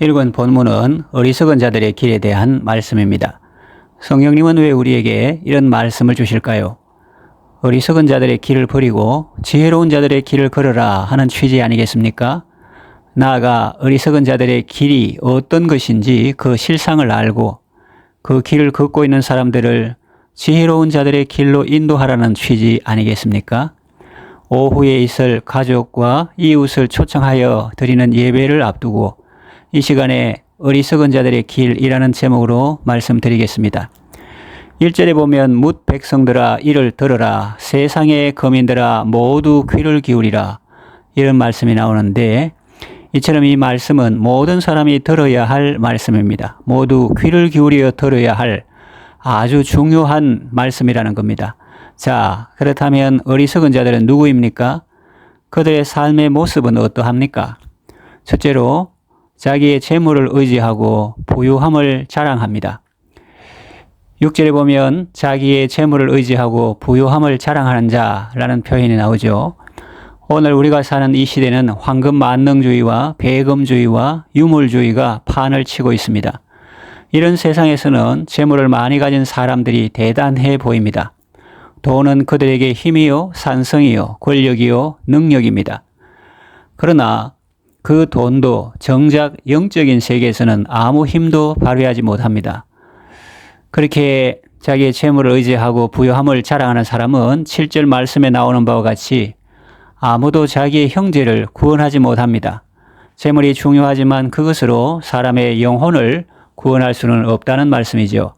읽은 본문은 어리석은 자들의 길에 대한 말씀입니다. 성령님은 왜 우리에게 이런 말씀을 주실까요? 어리석은 자들의 길을 버리고 지혜로운 자들의 길을 걸어라 하는 취지 아니겠습니까? 나아가 어리석은 자들의 길이 어떤 것인지 그 실상을 알고 그 길을 걷고 있는 사람들을 지혜로운 자들의 길로 인도하라는 취지 아니겠습니까? 오후에 있을 가족과 이웃을 초청하여 드리는 예배를 앞두고 이 시간에 어리석은 자들의 길이라는 제목으로 말씀드리겠습니다. 1절에 보면 뭇 백성들아 이를 들으라, 세상의 거민들아 모두 귀를 기울이라, 이런 말씀이 나오는데, 이처럼 이 말씀은 모든 사람이 들어야 할 말씀입니다. 모두 귀를 기울여 들어야 할 아주 중요한 말씀이라는 겁니다. 자, 그렇다면 어리석은 자들은 누구입니까? 그들의 삶의 모습은 어떠합니까? 첫째로 자기의 재물을 의지하고 부유함을 자랑합니다. 6절에 보면 자기의 재물을 의지하고 부유함을 자랑하는 자라는 표현이 나오죠. 오늘 우리가 사는 이 시대는 황금 만능주의와 배금주의와 유물주의가 판을 치고 있습니다. 이런 세상에서는 재물을 많이 가진 사람들이 대단해 보입니다. 돈은 그들에게 힘이요, 산성이요, 권력이요, 능력입니다. 그러나 그 돈도 정작 영적인 세계에서는 아무 힘도 발휘하지 못합니다. 그렇게 자기의 재물을 의지하고 부유함을 자랑하는 사람은 7절 말씀에 나오는 바와 같이 아무도 자기의 형제를 구원하지 못합니다. 재물이 중요하지만 그것으로 사람의 영혼을 구원할 수는 없다는 말씀이죠.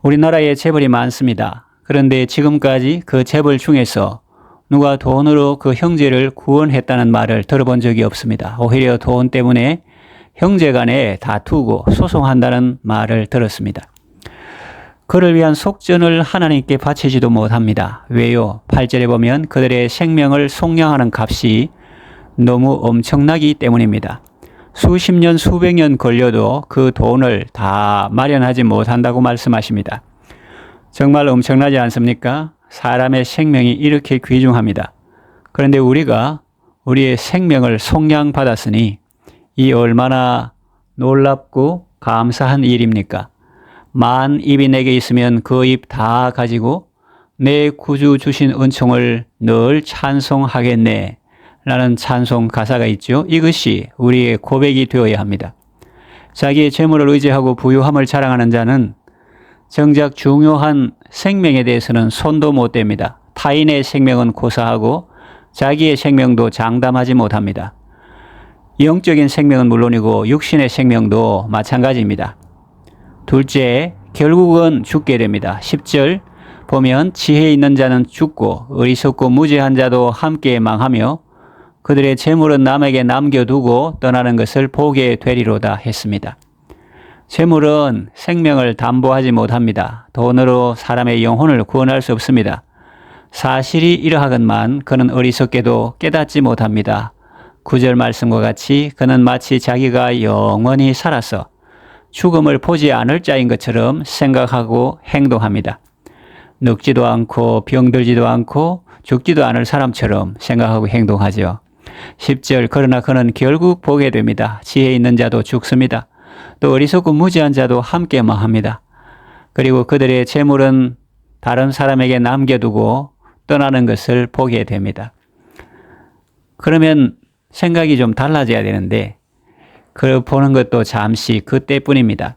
우리나라에 재벌이 많습니다. 그런데 지금까지 그 재벌 중에서 누가 돈으로 그 형제를 구원했다는 말을 들어본 적이 없습니다. 오히려 돈 때문에 형제 간에 다투고 소송한다는 말을 들었습니다. 그를 위한 속전을 하나님께 바치지도 못합니다. 왜요? 8절에 보면 그들의 생명을 속량하는 값이 너무 엄청나기 때문입니다. 수십 년, 수백 년 걸려도 그 돈을 다 마련하지 못한다고 말씀하십니다. 정말 엄청나지 않습니까? 사람의 생명이 이렇게 귀중합니다. 그런데 우리가 우리의 생명을 속량받았으니 이 얼마나 놀랍고 감사한 일입니까? 만 입이 내게 있으면 그 입 다 가지고 내 구주 주신 은총을 늘 찬송하겠네 라는 찬송 가사가 있죠. 이것이 우리의 고백이 되어야 합니다. 자기의 재물을 의지하고 부유함을 자랑하는 자는 정작 중요한 생명에 대해서는 손도 못 댑니다. 타인의 생명은 고사하고 자기의 생명도 장담하지 못합니다. 영적인 생명은 물론이고 육신의 생명도 마찬가지입니다. 둘째, 결국은 죽게 됩니다. 10절 보면 지혜 있는 자는 죽고 어리석고 무지한 자도 함께 망하며 그들의 재물은 남에게 남겨두고 떠나는 것을 보게 되리로다 했습니다. 재물은 생명을 담보하지 못합니다. 돈으로 사람의 영혼을 구원할 수 없습니다. 사실이 이러하건만 그는 어리석게도 깨닫지 못합니다. 9절 말씀과 같이 그는 마치 자기가 영원히 살아서 죽음을 보지 않을 자인 것처럼 생각하고 행동합니다. 늙지도 않고 병들지도 않고 죽지도 않을 사람처럼 생각하고 행동하죠. 10절 그러나 그는 결국 보게 됩니다. 지혜 있는 자도 죽습니다. 또 어리석고 무지한 자도 함께 망합니다. 그리고 그들의 재물은 다른 사람에게 남겨두고 떠나는 것을 보게 됩니다. 그러면 생각이 좀 달라져야 되는데 그 보는 것도 잠시 그때뿐입니다.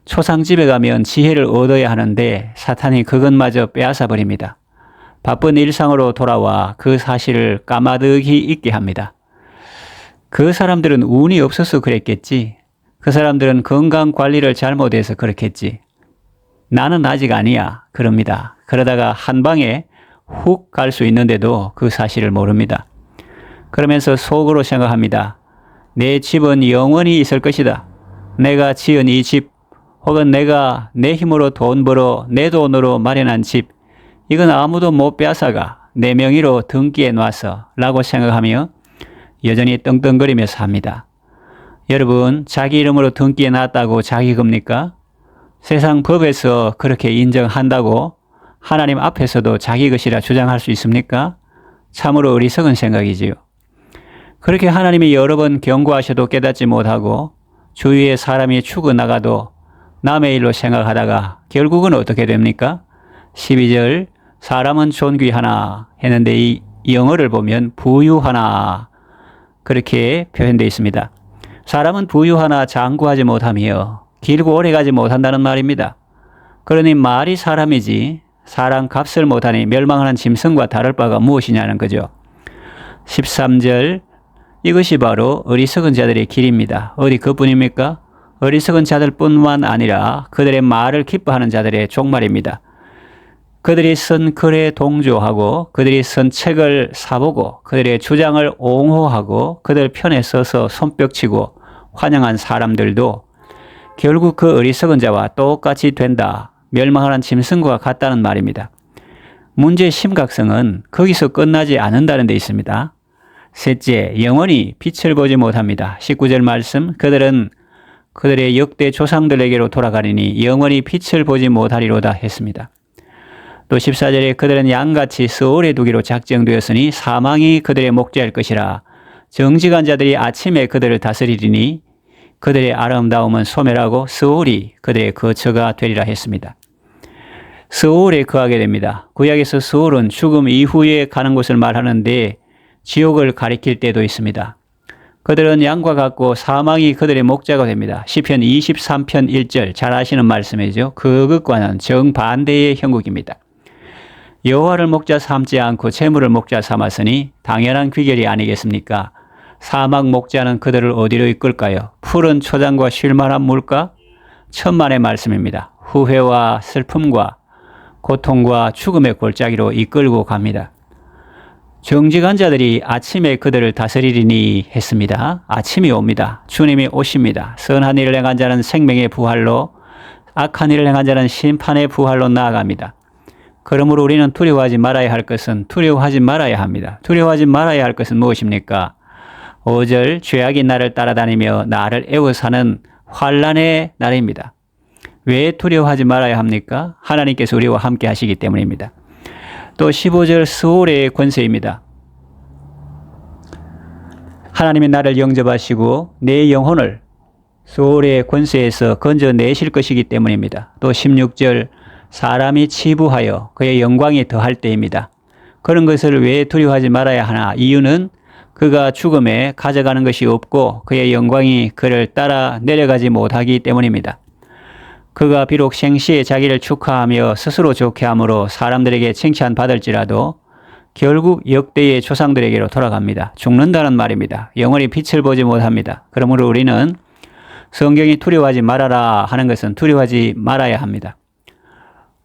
초상집에 가면 지혜를 얻어야 하는데 사탄이 그것마저 빼앗아 버립니다. 바쁜 일상으로 돌아와 그 사실을 까마득히 잊게 합니다. 그 사람들은 운이 없어서 그랬겠지. 그 사람들은 건강 관리를 잘못해서 그렇겠지. 나는 아직 아니야. 그럽니다. 그러다가 한 방에 훅 갈 수 있는데도 그 사실을 모릅니다. 그러면서 속으로 생각합니다. 내 집은 영원히 있을 것이다. 내가 지은 이 집 혹은 내가 내 힘으로 돈 벌어 내 돈으로 마련한 집 이건 아무도 못 빼앗아가 내 명의로 등기해 놨어 라고 생각하며 여전히 떵떵거리며 삽니다. 여러분 자기 이름으로 등기해 놨다고 자기 겁니까? 세상 법에서 그렇게 인정한다고 하나님 앞에서도 자기 것이라 주장할 수 있습니까? 참으로 어리석은 생각이지요. 그렇게 하나님이 여러 번 경고하셔도 깨닫지 못하고 주위에 사람이 죽어나가도 남의 일로 생각하다가 결국은 어떻게 됩니까? 12절 사람은 존귀하나 했는데 이 영어를 보면 부유하나 그렇게 표현되어 있습니다. 사람은 부유하나 장구하지 못하며 길고 오래가지 못한다는 말입니다. 그러니 말이 사람이지 사람 값을 못하니 멸망하는 짐승과 다를 바가 무엇이냐는 거죠. 13절 이것이 바로 어리석은 자들의 길입니다. 어디 그뿐입니까? 어리석은 자들뿐만 아니라 그들의 말을 기뻐하는 자들의 종말입니다. 그들이 쓴 글에 동조하고 그들이 쓴 책을 사보고 그들의 주장을 옹호하고 그들 편에 서서 손뼉치고 환영한 사람들도 결국 그 어리석은 자와 똑같이 된다. 멸망하는 짐승과 같다는 말입니다. 문제의 심각성은 거기서 끝나지 않는다는 데 있습니다. 셋째, 영원히 빛을 보지 못합니다. 19절 말씀, 그들은 그들의 역대 조상들에게로 돌아가리니 영원히 빛을 보지 못하리로다 했습니다. 또 14절에 그들은 양같이 스올에 두기로 작정되었으니 사망이 그들의 목자일 것이라. 정직한 자들이 아침에 그들을 다스리리니 그들의 아름다움은 소멸하고 스올이 그들의 거처가 되리라 했습니다. 스올에 거하게 됩니다. 구약에서 스올은 죽음 이후에 가는 곳을 말하는데 지옥을 가리킬 때도 있습니다. 그들은 양과 같고 사망이 그들의 목자가 됩니다. 시편 23편 1절 잘 아시는 말씀이죠. 그것과는 정반대의 형국입니다. 여호와를 목자 삼지 않고 재물을 목자 삼았으니 당연한 귀결이 아니겠습니까? 사막 목자는 그들을 어디로 이끌까요? 푸른 초장과 쉴만한 물가? 천만의 말씀입니다. 후회와 슬픔과 고통과 죽음의 골짜기로 이끌고 갑니다. 정직한 자들이 아침에 그들을 다스리리니 했습니다. 아침이 옵니다. 주님이 오십니다. 선한 일을 행한 자는 생명의 부활로, 악한 일을 행한 자는 심판의 부활로 나아갑니다. 그러므로 우리는 두려워하지 말아야 할 것은 두려워하지 말아야 합니다. 두려워하지 말아야 할 것은 무엇입니까? 5절 죄악이 나를 따라다니며 나를 애워사는 환난의 날입니다. 왜 두려워하지 말아야 합니까? 하나님께서 우리와 함께 하시기 때문입니다. 또 15절 스올의 권세입니다. 하나님이 나를 영접하시고 내 영혼을 스올의 권세에서 건져내실 것이기 때문입니다. 또 16절 사람이 치부하여 그의 영광이 더할 때입니다. 그런 것을 왜 두려워하지 말아야 하나? 이유는 그가 죽음에 가져가는 것이 없고 그의 영광이 그를 따라 내려가지 못하기 때문입니다. 그가 비록 생시에 자기를 축하하며 스스로 좋게 함으로 사람들에게 칭찬받을지라도 결국 역대의 조상들에게로 돌아갑니다. 죽는다는 말입니다. 영원히 빛을 보지 못합니다. 그러므로 우리는 성경이 두려워하지 말아라 하는 것은 두려워하지 말아야 합니다.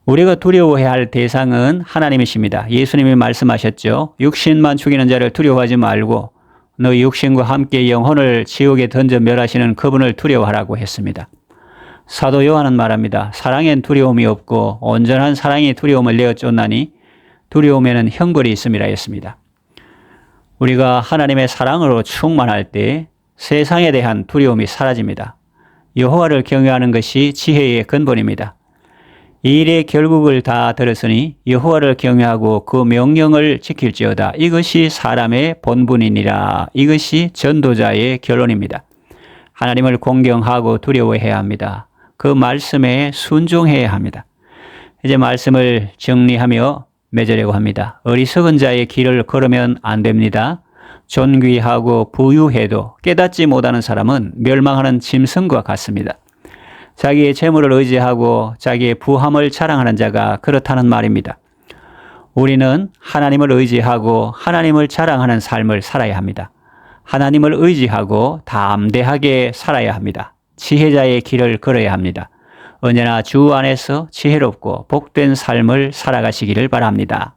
우리가 두려워해야 할 대상은 하나님이십니다. 예수님이 말씀하셨죠. 육신만 죽이는 자를 두려워하지 말고 너희 육신과 함께 영혼을 지옥에 던져 멸하시는 그분을 두려워하라고 했습니다. 사도 요한은 말합니다. 사랑엔 두려움이 없고 온전한 사랑이 두려움을 내어 쫓나니 두려움에는 형벌이 있음이라 했습니다. 우리가 하나님의 사랑으로 충만할 때 세상에 대한 두려움이 사라집니다. 여호와를 경외하는 것이 지혜의 근본입니다. 이 일의 결국을 다 들었으니 여호와를 경외하고 그 명령을 지킬지어다. 이것이 사람의 본분이니라. 이것이 전도자의 결론입니다. 하나님을 공경하고 두려워해야 합니다. 그 말씀에 순종해야 합니다. 이제 말씀을 정리하며 맺으려고 합니다. 어리석은 자의 길을 걸으면 안 됩니다. 존귀하고 부유해도 깨닫지 못하는 사람은 멸망하는 짐승과 같습니다. 자기의 재물을 의지하고 자기의 부함을 자랑하는 자가 그렇다는 말입니다. 우리는 하나님을 의지하고 하나님을 자랑하는 삶을 살아야 합니다. 하나님을 의지하고 담대하게 살아야 합니다. 지혜자의 길을 걸어야 합니다. 언제나 주 안에서 지혜롭고 복된 삶을 살아가시기를 바랍니다.